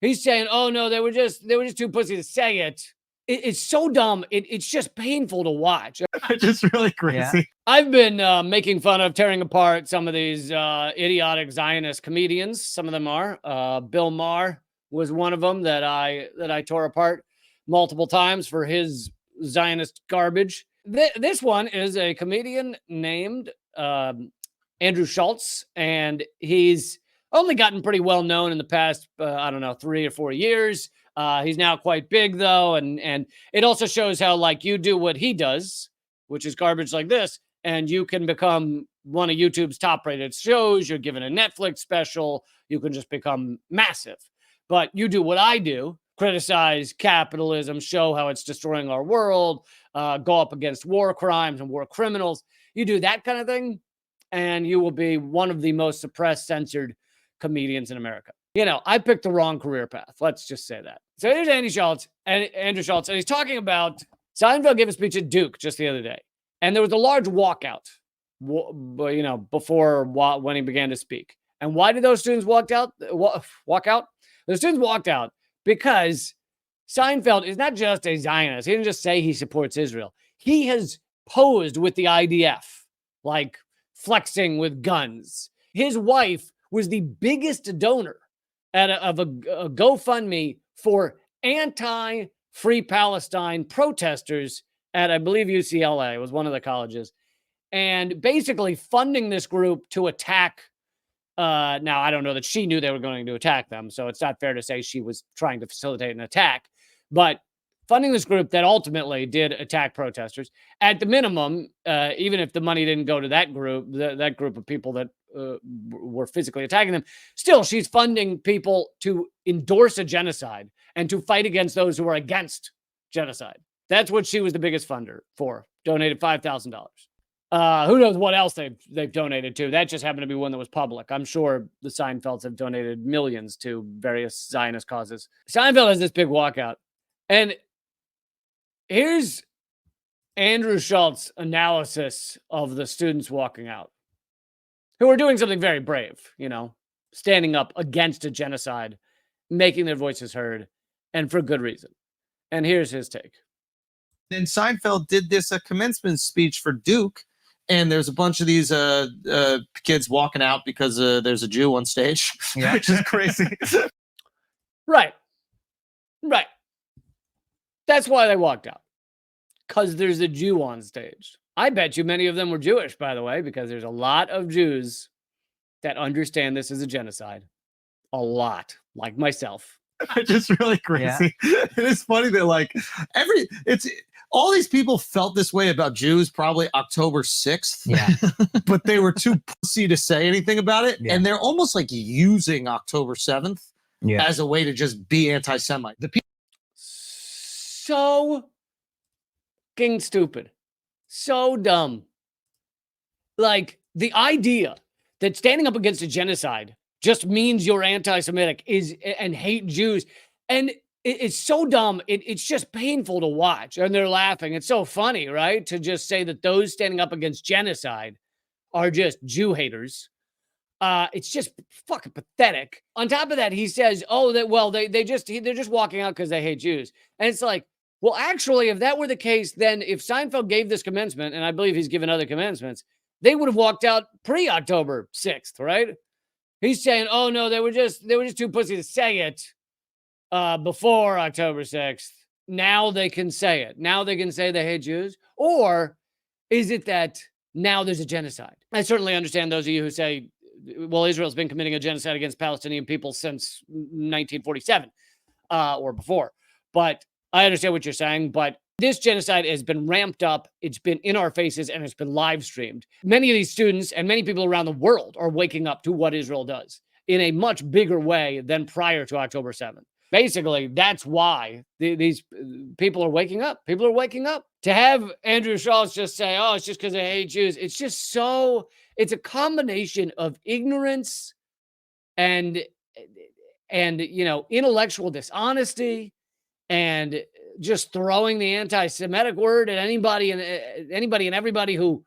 He's saying, oh no, they were just too pussy to say it. It's so dumb. It's just painful to watch. Just really crazy. Yeah. I've been making fun of tearing apart some of these idiotic Zionist comedians. Some of them are. Bill Maher was one of them that I tore apart multiple times for his Zionist garbage. This one is a comedian named Andrew Schultz, and he's only gotten pretty well known in the past, 3 or 4 years. He's now quite big, though, and it also shows how, like, you do what he does, which is garbage like this, and you can become one of YouTube's top-rated shows. You're given a Netflix special. You can just become massive. But you do what I do, criticize capitalism, show how it's destroying our world, go up against war crimes and war criminals. You do that kind of thing, and you will be one of the most suppressed, censored comedians in America. You know, I picked the wrong career path. Let's just say that. So here's Andrew Schultz, and he's talking about Seinfeld gave a speech at Duke just the other day, and there was a large walkout, before when he began to speak. And why did those students walk out? The students walked out because Seinfeld is not just a Zionist. He didn't just say he supports Israel. He has posed with the IDF, like flexing with guns. His wife was the biggest donor of a GoFundMe for anti-Free Palestine protesters at, I believe, UCLA. It was one of the colleges. And basically funding this group to attack. Now, I don't know that she knew they were going to attack them, so it's not fair to say she was trying to facilitate an attack. But funding this group that ultimately did attack protesters, at the minimum, even if the money didn't go to that group, that group of people that were physically attacking them, still, she's funding people to endorse a genocide and to fight against those who are against genocide. That's what she was the biggest funder for. Donated $5,000. Who knows what else they've donated to? That just happened to be one that was public. I'm sure the Seinfelds have donated millions to various Zionist causes. Seinfeld has this big walkout. And here's Andrew Schultz's analysis of the students walking out, who are doing something very brave, standing up against a genocide, making their voices heard, and for good reason. And here's his take. Then Seinfeld did this commencement speech for Duke, and there's a bunch of these kids walking out because there's a Jew on stage, which is crazy. Right. That's why they walked out, because there's a Jew on stage. I bet you many of them were Jewish, by the way, because there's a lot of Jews that understand this as a genocide. A lot, like myself. Just really crazy. Yeah. It is funny that all these people felt this way about Jews probably October 6th. Yeah. But they were too pussy to say anything about it. Yeah. And they're almost like using October 7th as a way to just be anti-Semite. So fucking stupid. So dumb. Like, the idea that standing up against a genocide just means you're anti-Semitic and hate Jews. And it's so dumb. It's just painful to watch. And they're laughing. It's so funny, right? To just say that those standing up against genocide are just Jew haters. It's just fucking pathetic. On top of that, he says, they're just walking out because they hate Jews. And it's like, well, actually, if that were the case, then if Seinfeld gave this commencement, and I believe he's given other commencements, they would have walked out pre-October 6th, right? He's saying, oh no, they were just too pussy to say it before October 6th. Now they can say it. Now they can say they hate Jews. Or is it that now there's a genocide? I certainly understand those of you who say, well, Israel's been committing a genocide against Palestinian people since 1947 or before. But I understand what you're saying, but this genocide has been ramped up. It's been in our faces, and it's been live streamed. Many of these students and many people around the world are waking up to what Israel does in a much bigger way than prior to October 7th. Basically, that's why these people are waking up. People are waking up. To have Andrew Schultz just say, oh, it's just because I hate Jews. It's just it's a combination of ignorance and intellectual dishonesty and just throwing the anti-Semitic word at anybody and everybody who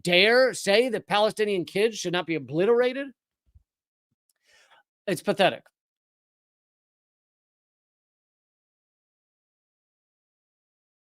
dare say that Palestinian kids should not be obliterated. It's pathetic.